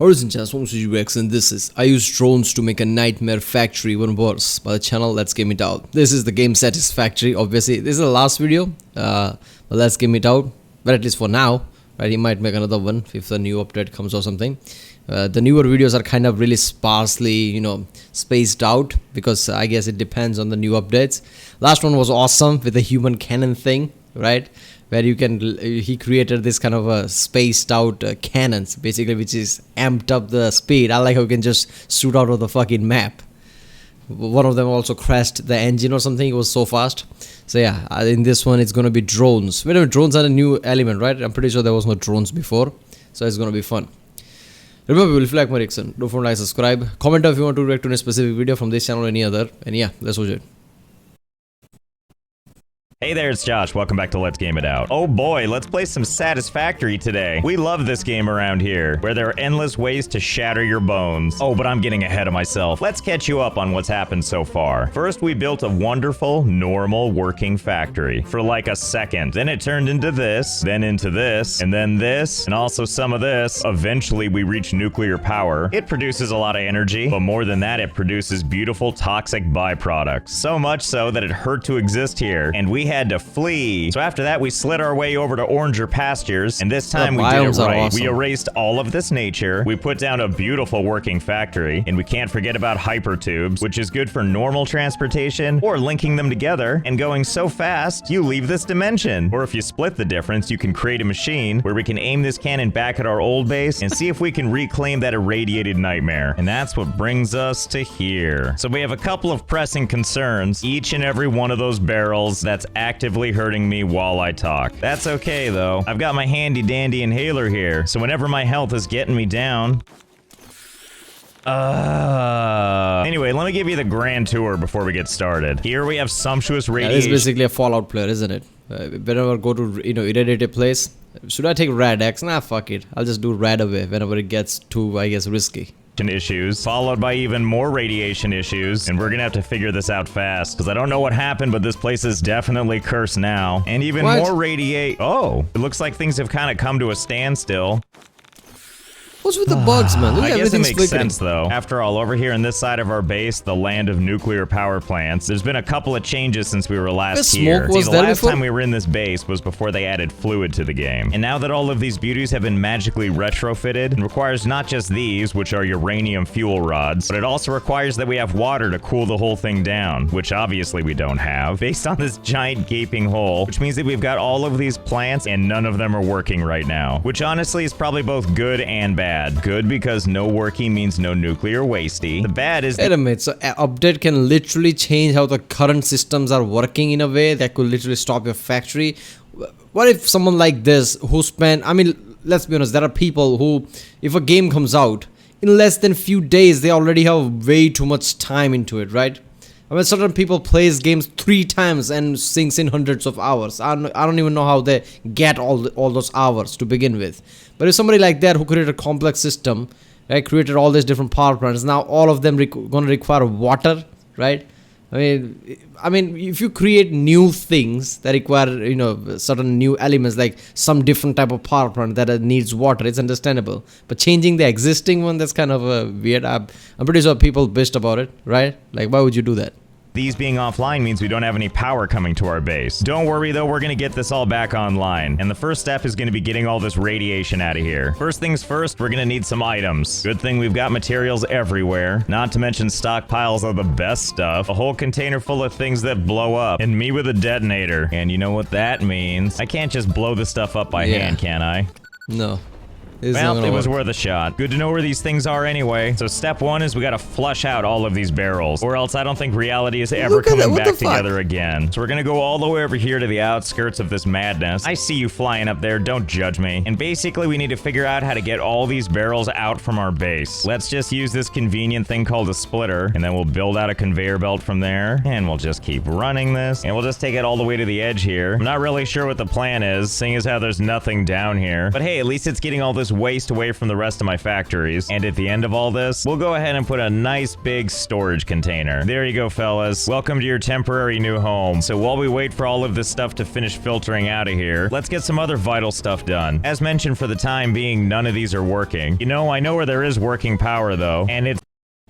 Ladies and gentlemen, and this is I use drones to make a nightmare factory even worse. By the channel, let's game it out. This is the game Satisfactory. Obviously, this is the last video, but let's game it out. But at least for now, right? He might make another one if the new update comes or something. The newer videos are kind of really sparsely, spaced out because I guess it depends on the new updates. Last one was awesome with the human cannon thing, right? Where you can, he created this kind of a spaced out cannons, basically, which is amped up the speed. I like how you can just shoot out of the fucking map. One of them also crashed the engine or something. It was so fast. So yeah, in this one, it's going to be drones. Wait a minute, drones are a new element, right? I'm pretty sure there was no drones before. So it's going to be fun. Remember, if you like my reaction, don't forget to like, subscribe. Comment if you want to react to a specific video from this channel or any other. And yeah, let's watch it. Hey there, it's Josh. Welcome back to Let's Game It Out. Oh boy, let's play some Satisfactory today. We love this game around here, where there are endless ways to shatter your bones. Oh, but I'm getting ahead of myself. Let's catch you up on what's happened so far. First, we built a wonderful, normal, working factory for like a second. Then it turned into this, then into this, and then this, and also some of this. Eventually, we reach nuclear power. It produces a lot of energy, but more than that, it produces beautiful, toxic byproducts. So much so that it hurt to exist here, and we had to flee. So after that, we slid our way over to oranger pastures, and this time we did it right. Awesome. We erased all of this nature, we put down a beautiful working factory, and we can't forget about hypertubes, which is good for normal transportation, or linking them together, and going so fast, you leave this dimension. Or if you split the difference, you can create a machine where we can aim this cannon back at our old base, and see if we can reclaim that irradiated nightmare. And that's what brings us to here. So we have a couple of pressing concerns. Each and every one of those barrels that's actively hurting me while I talk. That's okay though. I've got my handy dandy inhaler here, so whenever my health is getting me down. Anyway, let me give you the grand tour before we get started. Here we have sumptuous radiation. It's basically a Fallout player, isn't it? Whenever I go to irradiated place, should I take Rad X? Nah, fuck it. I'll just do Rad away whenever it gets too, I guess, risky. Issues, followed by even more radiation issues, and we're gonna have to figure this out fast, because I don't know what happened, but this place is definitely cursed now. And even more Oh, it looks like things have kind of come to a standstill. What's with the bugs, man? Look, I guess it makes flickering. sense, though. After all, over here on this side of our base, the land of nuclear power plants, there's been a couple of changes since we were last here. See, the last time we were in this base was before they added fluid to the game. And now that all of these beauties have been magically retrofitted, it requires not just these, which are uranium fuel rods, but it also requires that we have water to cool the whole thing down, which obviously we don't have, based on this giant gaping hole, which means that we've got all of these plants and none of them are working right now, which honestly is probably both good and bad. Good because no working means no nuclear wasty. The bad is— Wait a minute, so an update can literally change how the current systems are working in a way that could literally stop your factory. What if someone like this who spent— I mean, let's be honest, there are people who, if a game comes out, in less than few days, they already have way too much time into it, right? I mean, certain people plays games 3 times and sinks in hundreds of hours. I don't even know how they get all those hours to begin with. But if somebody like that who created a complex system, right, created all these different power plants, now all of them going to require water, right? I mean, if you create new things that require, certain new elements, like some different type of power plant that needs water, it's understandable. But changing the existing one, that's kind of weird. I'm pretty sure people bitched about it, right? Like, why would you do that? These being offline means we don't have any power coming to our base. Don't worry though, we're gonna get this all back online. And the first step is gonna be getting all this radiation out of here. First things first, we're gonna need some items. Good thing we've got materials everywhere. Not to mention stockpiles of the best stuff. A whole container full of things that blow up. And me with a detonator. And you know what that means. I can't just blow this stuff up by hand, can I? No. Well, it was worth a shot. Good to know where these things are anyway. So step 1 is we gotta flush out all of these barrels, or else I don't think reality is ever coming back together again. So we're gonna go all the way over here to the outskirts of this madness. I see you flying up there, don't judge me. And basically we need to figure out how to get all these barrels out from our base. Let's just use this convenient thing called a splitter, and then we'll build out a conveyor belt from there, and we'll just keep running this, and we'll just take it all the way to the edge here. I'm not really sure what the plan is, seeing as how there's nothing down here. But hey, at least it's getting all this waste away from the rest of my factories. And at the end of all this, we'll go ahead and put a nice big storage container. There you go, fellas. Welcome to your temporary new home. So while we wait for all of this stuff to finish filtering out of here, let's get some other vital stuff done. As mentioned, for the time being, none of these are working. You know, I know where there is working power though, and it's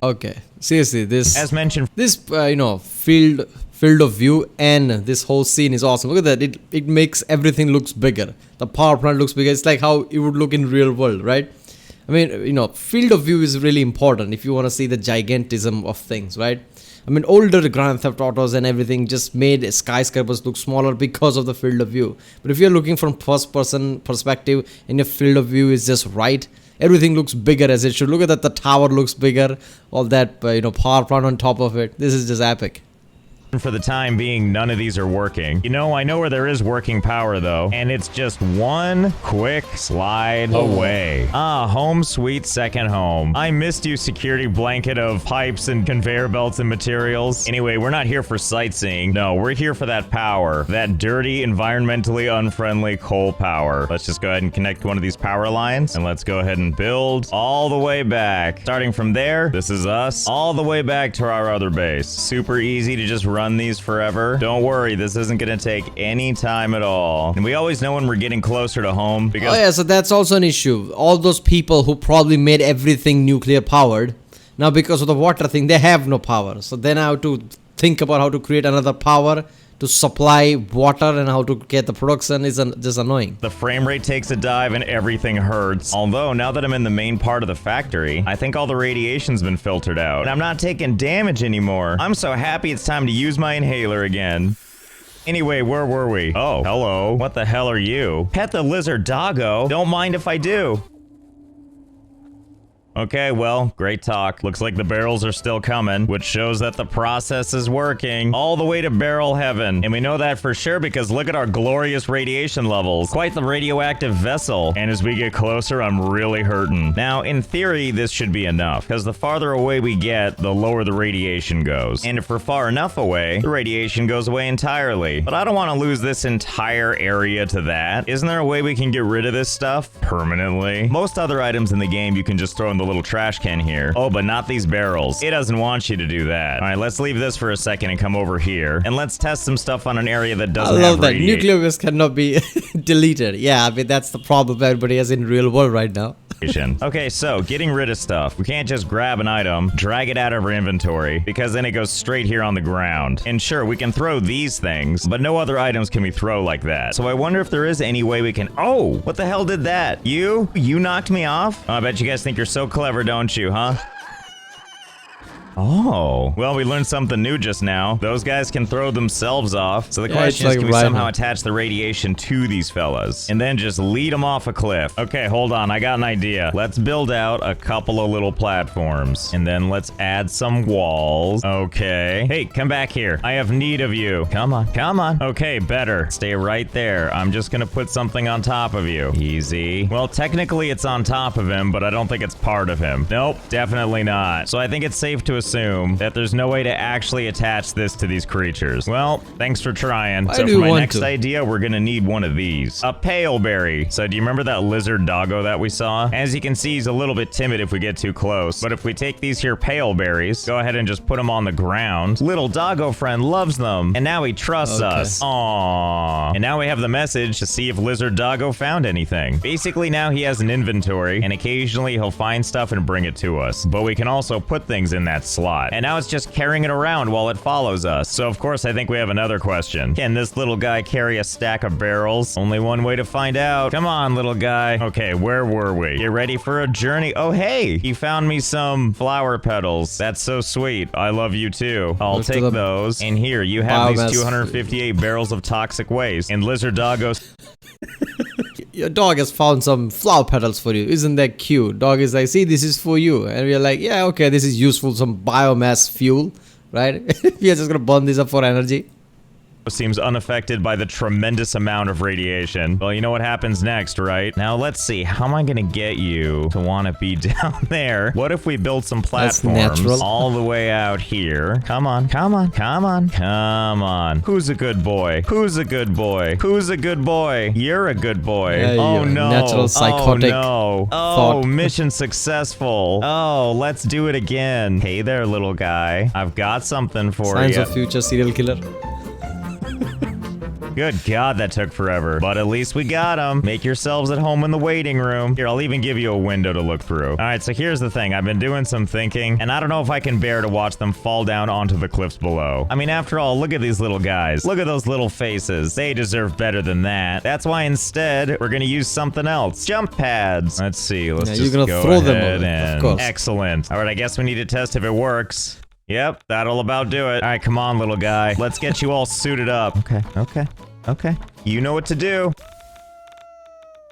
Okay, seriously, this as mentioned. this field of view and this whole scene is awesome. Look at that. It makes everything looks bigger. The power plant looks bigger. It's like how it would look in real world, right? I mean, field of view is really important if you want to see the gigantism of things, right? I mean, older Grand Theft Autos and everything just made skyscrapers look smaller because of the field of view. But if you're looking from first person perspective and your field of view is just right, everything looks bigger as it should. Look at that, the tower looks bigger, all that, power plant on top of it. This is just epic. For the time being, none of these are working. You know, I know where there is working power though, and it's just one quick slide away. Ah, home sweet second home. I missed you, security blanket of pipes and conveyor belts and materials. Anyway, we're not here for sightseeing. No, we're here for that power. That dirty, environmentally unfriendly coal power. Let's just go ahead and connect one of these power lines, and let's go ahead and build all the way back. Starting from there, this is us, all the way back to our other base. Super easy to just run these forever. Don't worry, this isn't gonna take any time at all. And we always know when we're getting closer to home because— Oh yeah, so that's also an issue. All those people who probably made everything nuclear powered, now because of the water thing, they have no power. So then I have to think about how to create another power to supply water, and how to get the production is just annoying. the frame rate takes a dive and everything hurts. Although, now that I'm in the main part of the factory, I think all the radiation's been filtered out, and I'm not taking damage anymore. I'm so happy it's time to use my inhaler again. Anyway, where were we? Oh, hello. What the hell are you? Pet the lizard doggo? Don't mind if I do. Okay, well, great talk. Looks like the barrels are still coming, which shows that the process is working all the way to barrel heaven. And we know that for sure because look at our glorious radiation levels. Quite the radioactive vessel. And as we get closer, I'm really hurting. Now, in theory, this should be enough, because the farther away we get, the lower the radiation goes. And if we're far enough away, the radiation goes away entirely. But I don't want to lose this entire area to that. Isn't there a way we can get rid of this stuff permanently? Most other items in the game you can just throw in the little trash can here. Oh, but not these barrels. It doesn't want you to do that. All right, let's leave this for a second and come over here, and let's test some stuff on an area that doesn't have that radiation. nuclear waste cannot be deleted. Yeah, I mean, that's the problem everybody has in real world right now. Okay, so getting rid of stuff. We can't just grab an item, drag it out of our inventory, because then it goes straight here on the ground. And sure, we can throw these things, but no other items can we throw like that. So I wonder if there is any way we can— Oh, what the hell did that? You knocked me off? Oh, I bet you guys think you're so clever, don't you, huh? Oh, well, we learned something new just now. Those guys can throw themselves off. So the question is, can we somehow attach the radiation to these fellas and then just lead them off a cliff? Okay, hold on. I got an idea. Let's build out a couple of little platforms, and then let's add some walls. Okay. Hey, come back here. I have need of you. Come on, come on. Okay, better. Stay right there. I'm just gonna put something on top of you. Easy. Well, technically it's on top of him, but I don't think it's part of him. Nope, definitely not. So I think it's safe to assume that there's no way to actually attach this to these creatures. Well, thanks for trying. So for my next idea, we're gonna need one of these. A pale berry. So do you remember that lizard doggo that we saw? As you can see, he's a little bit timid if we get too close. But if we take these here pale berries, go ahead and just put them on the ground. Little doggo friend loves them. And now he trusts us. Aww. And now we have the message to see if lizard doggo found anything. Basically, now he has an inventory, and occasionally he'll find stuff and bring it to us. But we can also put things in that slot. And now it's just carrying it around while it follows us. So of course, I think we have another question. Can this little guy carry a stack of barrels? Only one way to find out. Come on, little guy. Okay, where were we? Get ready for a journey. Oh, hey, he found me some flower petals. That's so sweet. I love you too. I'll take those. And here, you have these 258 barrels of toxic waste. And lizard doggos. Your dog has found some flower petals for you. Isn't that cute? Dog is like, see, this is for you. And we're like, yeah, okay, this is useful, some biomass fuel, right? We are just gonna burn this up for energy. seems unaffected by the tremendous amount of radiation. Well, you know what happens next, right? Now, let's see. How am I gonna get you to want to be down there? What if we build some platforms all the way out here? Come on, come on, come on, come on. Who's a good boy? Who's a good boy? Who's a good boy? You're a good boy. Yeah, oh, no. Natural psychotic oh, no. Oh, mission successful. Oh, let's do it again. Hey there, little guy. I've got something for you. Signs of future serial killer. Good God, that took forever. But at least we got him. Make yourselves at home in the waiting room. Here, I'll even give you a window to look through. All right, so here's the thing. I've been doing some thinking, and I don't know if I can bear to watch them fall down onto the cliffs below. I mean, after all, look at these little guys. Look at those little faces. They deserve better than that. That's why instead, we're gonna use something else. Jump pads. Let's see. Let's just go throw them ahead over, and... of course. Excellent. All right, I guess we need to test if it works. Yep, that'll about do it. All right, come on, little guy. Let's get you all suited up. Okay. You know what to do.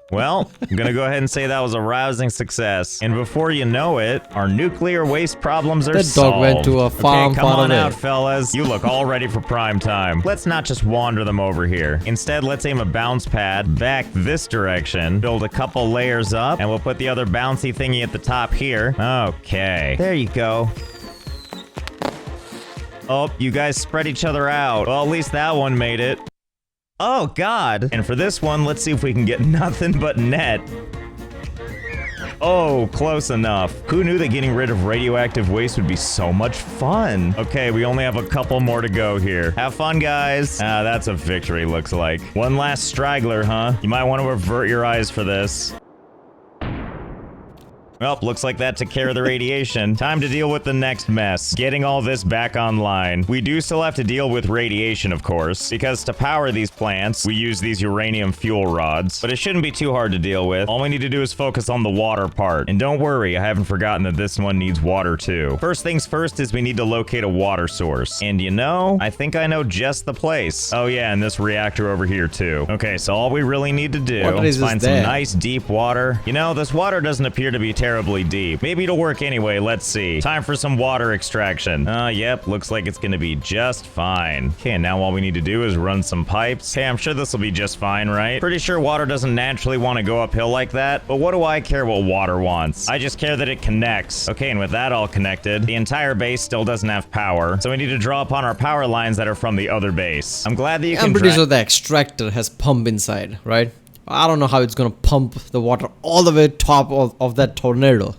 Well, I'm gonna go ahead and say that was a rousing success. And before you know it, our nuclear waste problems are solved. That dog went to a farm okay, come far on away. out, fellas. You look all ready for prime time. Let's not just wander them over here. Instead, let's aim a bounce pad back this direction, build a couple layers up, and we'll put the other bouncy thingy at the top here. Okay. There you go. Oh, you guys spread each other out. Well, at least that one made it. Oh, God. And for this one, let's see if we can get nothing but net. Oh, close enough. Who knew that getting rid of radioactive waste would be so much fun? Okay, we only have a couple more to go here. Have fun, guys. Ah, that's a victory, looks like. One last straggler, huh? You might want to avert your eyes for this. Well, looks like that took care of the radiation. Time to deal with the next mess. Getting all this back online. We do still have to deal with radiation, of course, because to power these plants, we use these uranium fuel rods. But it shouldn't be too hard to deal with. All we need to do is focus on the water part. And don't worry, I haven't forgotten that this one needs water too. First things first is we need to locate a water source. And you know, I think I know just the place. Oh yeah, and this reactor over here too. Okay, so all we really need to do is find some nice deep water. You know, this water doesn't appear to be terribly deep. Maybe it'll work anyway, let's see. Time for some water extraction. Yep, looks like it's gonna be just fine. Okay, and now all we need to do is run some pipes. Hey, I'm sure this will be just fine, right? Pretty sure water doesn't naturally want to go uphill like that, but what do I care what water wants? I just care that it connects. Okay, and with that all connected, the entire base still doesn't have power, so we need to draw upon our power lines that are from the other base. I'm glad that you can I'm pretty sure the extractor has pump inside, right? I don't know how it's gonna pump the water all the way top of that tornado.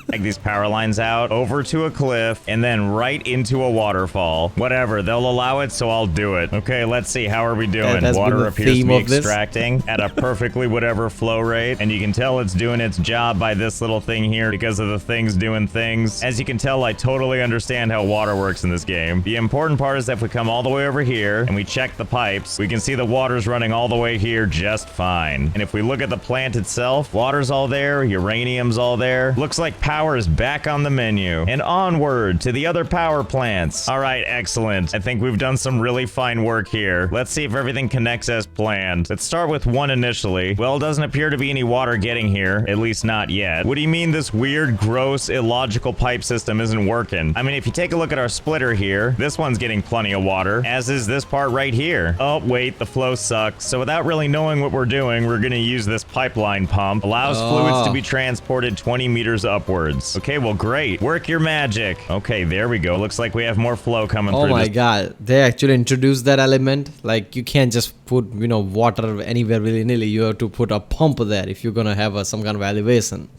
Take these power lines out over to a cliff and then right into a waterfall. Whatever, they'll allow it, so I'll do it. Okay, let's see. How are we doing? Water appears to be extracting at a perfectly whatever flow rate, and you can tell it's doing its job by this little thing here because of the things doing things. As you can tell, I totally understand how water works in this game. The important part is that if we come all the way over here and we check the pipes, we can see the water's running all the way here just fine. And if we look at the plant itself, water's all there, uranium's all there. Looks like power is back on the menu. And onward to the other power plants. All right, excellent. I think we've done some really fine work here. Let's see if everything connects as planned. Let's start with one initially. Well, it doesn't appear to be any water getting here, at least not yet. What do you mean this weird, gross, illogical pipe system isn't working? I mean, if you take a look at our splitter here, this one's getting plenty of water, as is this part right here. Oh, wait, the flow sucks. So without really knowing what we're doing, we're gonna use this pipeline pump. Allows fluids to be transported 20 meters upwards. Okay, well, great. Work your magic. Okay, there we go. Looks like we have more flow coming through. Oh my god, they actually introduced that element. Like, you can't just put, you know, water anywhere willy-nilly. You have to put a pump there if you're gonna have some kind of elevation.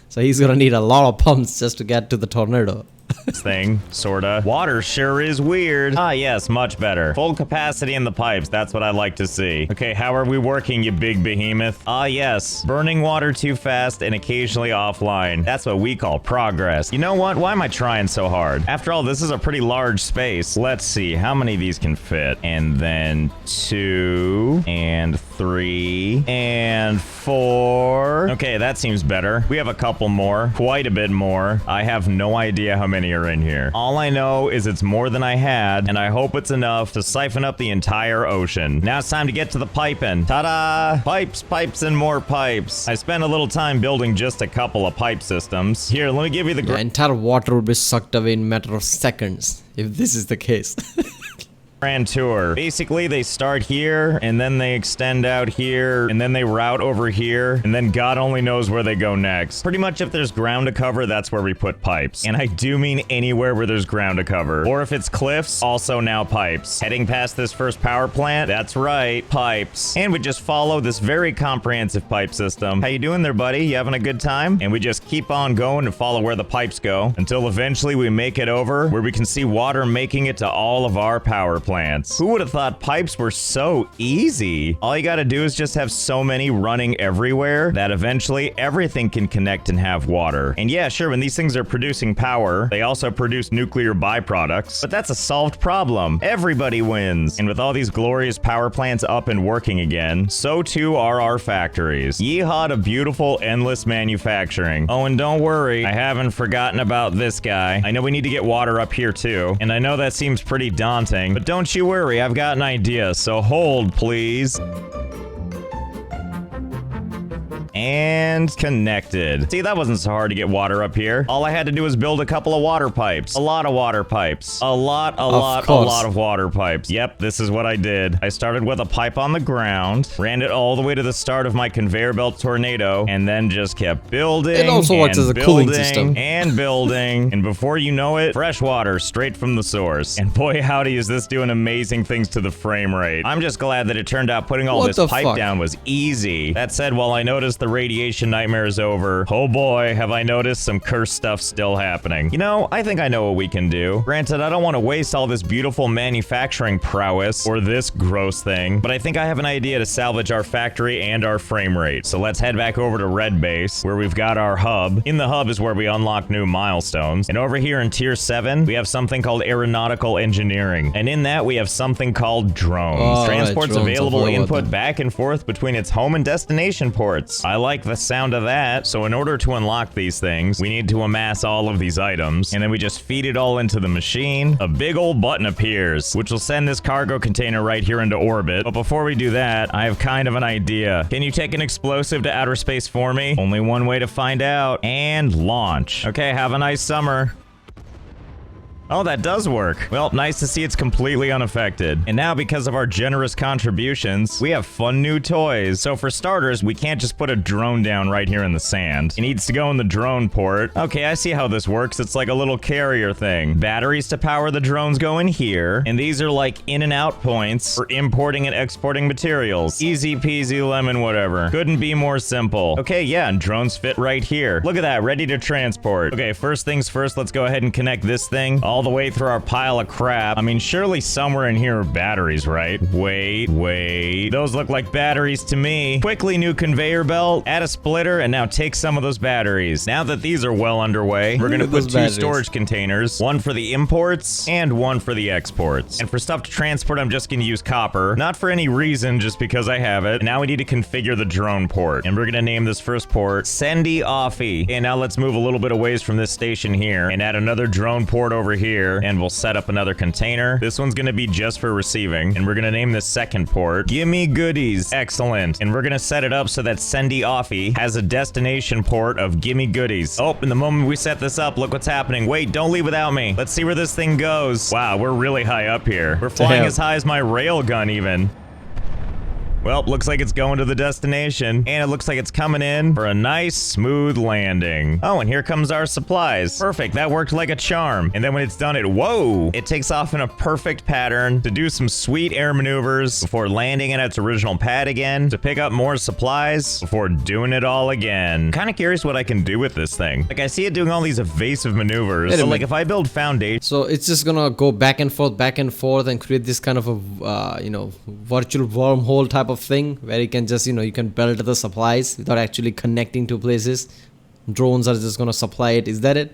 So he's gonna need a lot of pumps just to get to the tornado. Thing, sorta. Water sure is weird. Ah, yes, much better. Full capacity in the pipes, that's what I like to see. Okay, how are we working, you big behemoth? Ah, yes. Burning water too fast and occasionally offline. That's what we call progress. You know what? Why am I trying so hard? After all, this is a pretty large space. Let's see, how many of these can fit? And then 2, and 3, and 4. Okay, that seems better. We have a couple more. Quite a bit more. I have no idea how many are in here. All I know is it's more than I had, and I hope it's enough to siphon up the entire ocean. Now it's time to get to the piping. Ta-da! Pipes, pipes, and more pipes. I spent a little time building just a couple of pipe systems. Here, let me give you the... The entire water will be sucked away in a matter of seconds, if this is the case. Grand tour. Basically, they start here, and then they extend out here, and then they route over here, and then God only knows where they go next. Pretty much if there's ground to cover, that's where we put pipes. And I do mean anywhere where there's ground to cover. Or if it's cliffs, also now pipes. Heading past this first power plant, that's right, pipes. And we just follow this very comprehensive pipe system. How you doing there, buddy? You having a good time? And we just keep on going and follow where the pipes go until eventually we make it over where we can see water making it to all of our power plants. Who would have thought pipes were so easy? All you gotta do is just have so many running everywhere that eventually everything can connect and have water. And yeah, sure, when these things are producing power, they also produce nuclear byproducts, but that's a solved problem. Everybody wins. And with all these glorious power plants up and working again, so too are our factories. Yeehaw to beautiful, endless manufacturing. Oh, and don't worry, I haven't forgotten about this guy. I know we need to get water up here too, and I know that seems pretty daunting, but don't you worry, I've got an idea, so hold, please. And connected. See, that wasn't so hard to get water up here. All I had to do was build a couple of water pipes. A lot of water pipes. A lot of water pipes. Yep, this is what I did. I started with a pipe on the ground, ran it all the way to the start of my conveyor belt tornado, and then just kept building. It also works as a cooling system. And building. And before you know it, fresh water straight from the source. And boy, howdy, is this doing amazing things to the frame rate. I'm just glad that it turned out putting all this pipe down was easy. That said, while I noticed the radiation nightmare is over, oh boy, have I noticed some cursed stuff still happening. You know, I think I know what we can do. Granted, I don't want to waste all this beautiful manufacturing prowess or this gross thing, but I think I have an idea to salvage our factory and our frame rate. So let's head back over to Red Base, where we've got our hub. In the hub is where we unlock new milestones. And over here in Tier 7, we have something called aeronautical engineering. And in that, we have something called drones. Transport's available input back and forth between its home and destination ports. I like the sound of that. So in order to unlock these things, we need to amass all of these items, and then we just feed it all into the machine. A big old button appears, which will send this cargo container right here into orbit. But before we do that, I have kind of an idea. Can you take an explosive to outer space for me? Only one way to find out. And launch. Okay, have a nice summer. Oh, that does work. Well, nice to see it's completely unaffected. And now, because of our generous contributions, we have fun new toys. So for starters, we can't just put a drone down right here in the sand. It needs to go in the drone port. Okay, I see how this works. It's like a little carrier thing. Batteries to power the drones go in here. And these are like in and out points for importing and exporting materials. Easy peasy lemon whatever. Couldn't be more simple. Okay, yeah, and drones fit right here. Look at that, ready to transport. Okay, first things first, let's go ahead and connect this thing all the way through our pile of crap. I mean, surely somewhere in here are batteries, right? Wait. Those look like batteries to me. Quickly, new conveyor belt, add a splitter, and now take some of those batteries. Now that these are well underway, we're gonna put two storage containers, one for the imports and one for the exports. And for stuff to transport, I'm just gonna use copper. Not for any reason, just because I have it. And now we need to configure the drone port. And we're gonna name this first port Sendy Offie. And now let's move a little bit away from this station here and add another drone port over here. And we'll set up another container. This one's gonna be just for receiving, and we're gonna name this second port Gimme Goodies. Excellent. And we're gonna set it up so that Sendy Offie has a destination port of Gimme Goodies. Oh, and the moment we set this up, look what's happening. Wait, don't leave without me. Let's see where this thing goes. Wow, we're really high up here. We're flying as high as my rail gun even. Well, looks like it's going to the destination, and it looks like it's coming in for a nice, smooth landing. Oh, and here comes our supplies. Perfect, that worked like a charm. And then when it's done, it takes off in a perfect pattern to do some sweet air maneuvers before landing at its original pad again, to pick up more supplies before doing it all again. Kind of curious what I can do with this thing. Like, I see it doing all these evasive maneuvers. So, like, if I build foundation... So it's just gonna go back and forth, and create this kind of a, virtual wormhole type of thing where you can just you can build the supplies without actually connecting to places. Drones are just gonna supply it. Is that it?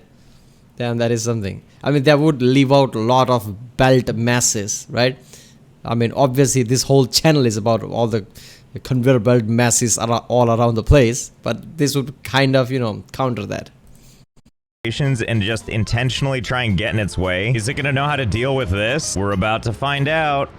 Damn, that is something. I mean, that would leave out a lot of belt masses, right? I mean, obviously this whole channel is about all the conveyor belt masses all around the place, but this would kind of counter that. And just intentionally try and get in its way. Is it gonna know how to deal with this? We're about to find out.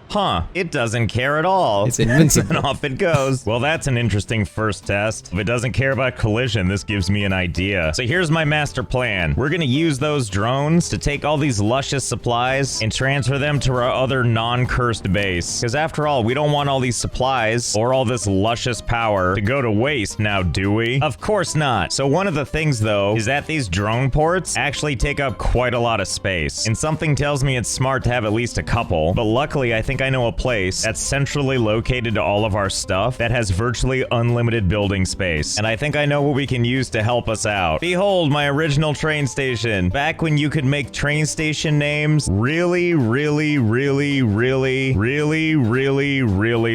Huh, it doesn't care at all. It's invincible. And off it goes. Well, that's an interesting first test. If it doesn't care about collision, this gives me an idea. So here's my master plan. We're gonna use those drones to take all these luscious supplies and transfer them to our other non-cursed base. Because after all, we don't want all these supplies or all this luscious power to go to waste now, do we? Of course not. So one of the things though is that these drone ports actually take up quite a lot of space. And something tells me it's smart to have at least a couple. But luckily, I think I know a place that's centrally located to all of our stuff that has virtually unlimited building space. And I think I know what we can use to help us out. Behold, my original train station. Back when you could make train station names really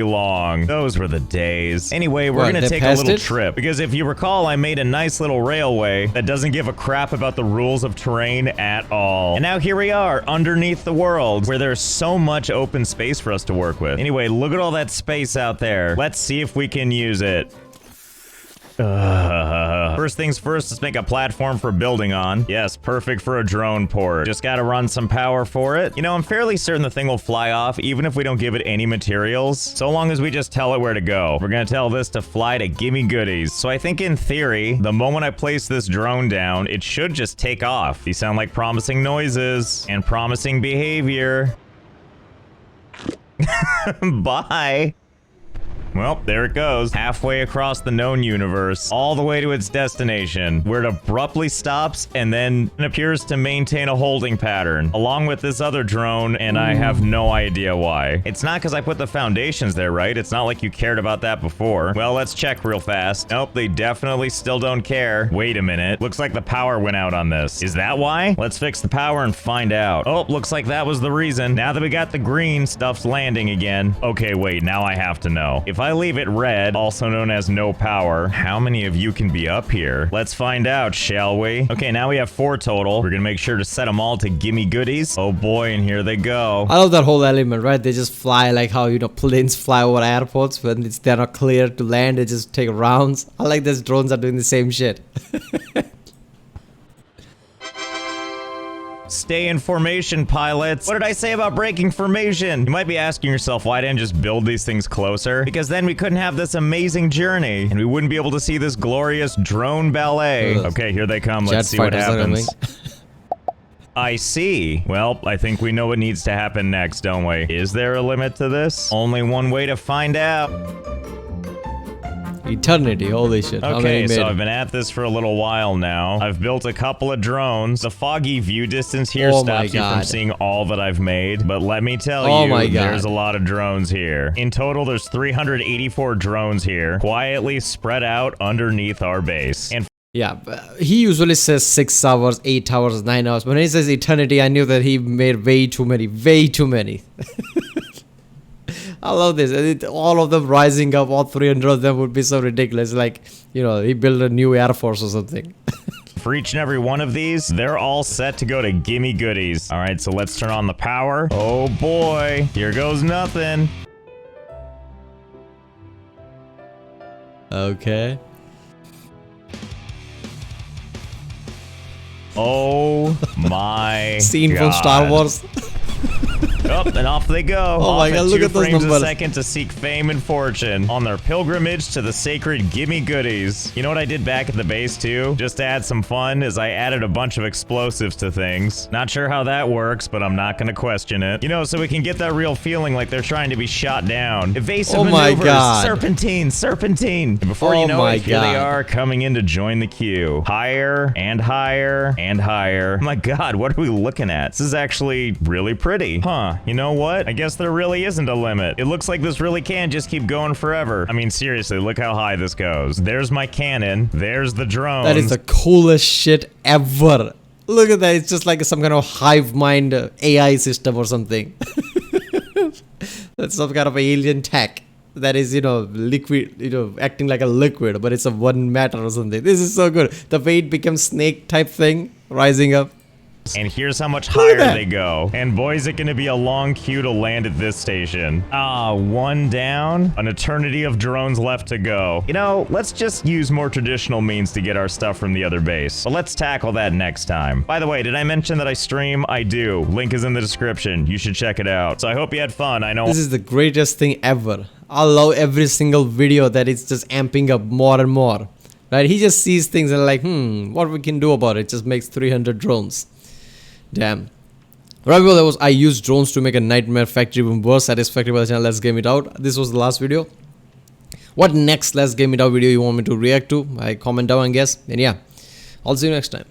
long. Those were the days. Anyway, we're gonna take a little trip. Because if you recall, I made a nice little railway that doesn't give a crap about the rules of terrain at all. And now here we are, underneath the world, where there's so much open space for us to work with. Anyway, look at all that space out there. Let's see if we can use it. First things first, let's make a platform for building on. Yes, perfect for a drone port. Just gotta run some power for it. You know, I'm fairly certain the thing will fly off even if we don't give it any materials, so long as we just tell it where to go. We're gonna tell this to fly to gimme goodies. So I think in theory, the moment I place this drone down, it should just take off. These sound like promising noises and promising behavior. Bye. Well, there it goes, halfway across the known universe, all the way to its destination, where it abruptly stops and then appears to maintain a holding pattern, along with this other drone, and I have no idea why. It's not because I put the foundations there, right? It's not like you cared about that before. Well, let's check real fast. Nope, they definitely still don't care. Wait a minute. Looks like the power went out on this. Is that why? Let's fix the power and find out. Oh, looks like that was the reason. Now that we got the green, stuff's landing again. Okay, wait, now I have to know. If I leave it red, also known as no power, how many of you can be up here? Let's find out, shall we? Okay, now we have 4 total. We're gonna make sure to set them all to gimme goodies. Oh boy, and here they go. I love that whole element, right? They just fly like how, you know, planes fly over airports when they're not clear to land. They just take rounds. I like these drones are doing the same shit. Stay in formation, pilots. What did I say about breaking formation? You might be asking yourself, why didn't I just build these things closer? Because then we couldn't have this amazing journey, and we wouldn't be able to see this glorious drone ballet. Okay, here they come. Let's see what happens. I see. Well, I think we know what needs to happen next, don't we? Is there a limit to this? Only one way to find out. Eternity, holy shit. Okay, so I've been at this for a little while now. I've built a couple of drones. The foggy view distance here stops you from seeing all that I've made. But let me tell you, there's a lot of drones here. In total, there's 384 drones here, quietly spread out underneath our base. And yeah, he usually says 6 hours, 8 hours, 9 hours. When he says eternity, I knew that he made way too many. I love this. All of them rising up, all 300 of them would be so ridiculous. Like, you know, he built a new Air Force or something. for each and every one of these, they're all set to go to gimme goodies. All right, so let's turn on the power. Oh boy, here goes nothing. Okay. Oh my Scene God. from Star Wars. Up and off they go. Oh my God, look at those numbers. A second to seek fame and fortune on their pilgrimage to the sacred gimme goodies. You know what I did back at the base too? Just to add some fun is I added a bunch of explosives to things. Not sure how that works, but I'm not gonna question it. You know, so we can get that real feeling like they're trying to be shot down. Evasive maneuvers, serpentine. And before you know it, here they are coming in to join the queue. Higher and higher and higher. Oh my God, what are we looking at? This is actually really pretty. Huh. You know what? I guess there really isn't a limit. It looks like this really can just keep going forever. I mean, seriously, look how high this goes. There's my cannon. There's the drone. That is the coolest shit ever. Look at that. It's just like some kind of hive mind AI system or something. That's some kind of alien tech that is, you know, liquid, you know, acting like a liquid, but it's a one matter or something. This is so good. The way it becomes snake type thing rising up. And here's how much at higher that. they go. And boy, is it gonna be a long queue to land at this station. One down. An eternity of drones left to go. You know, let's just use more traditional means to get our stuff from the other base. But let's tackle that next time. By the way, did I mention that I stream? I do. Link is in the description. You should check it out. So I hope you had fun. I know This is the greatest thing ever. I love every single video that it's just amping up more and more. Right? He just sees things and like, what we can do about it? Just makes 300 drones. Damn. Right, well, that was I used drones to make a nightmare factory even worse. Satisfactory by the channel. Let's game it out. This was the last video. What next Let's Game It Out video you want me to react to? I comment down and guess. And yeah, I'll see you next time.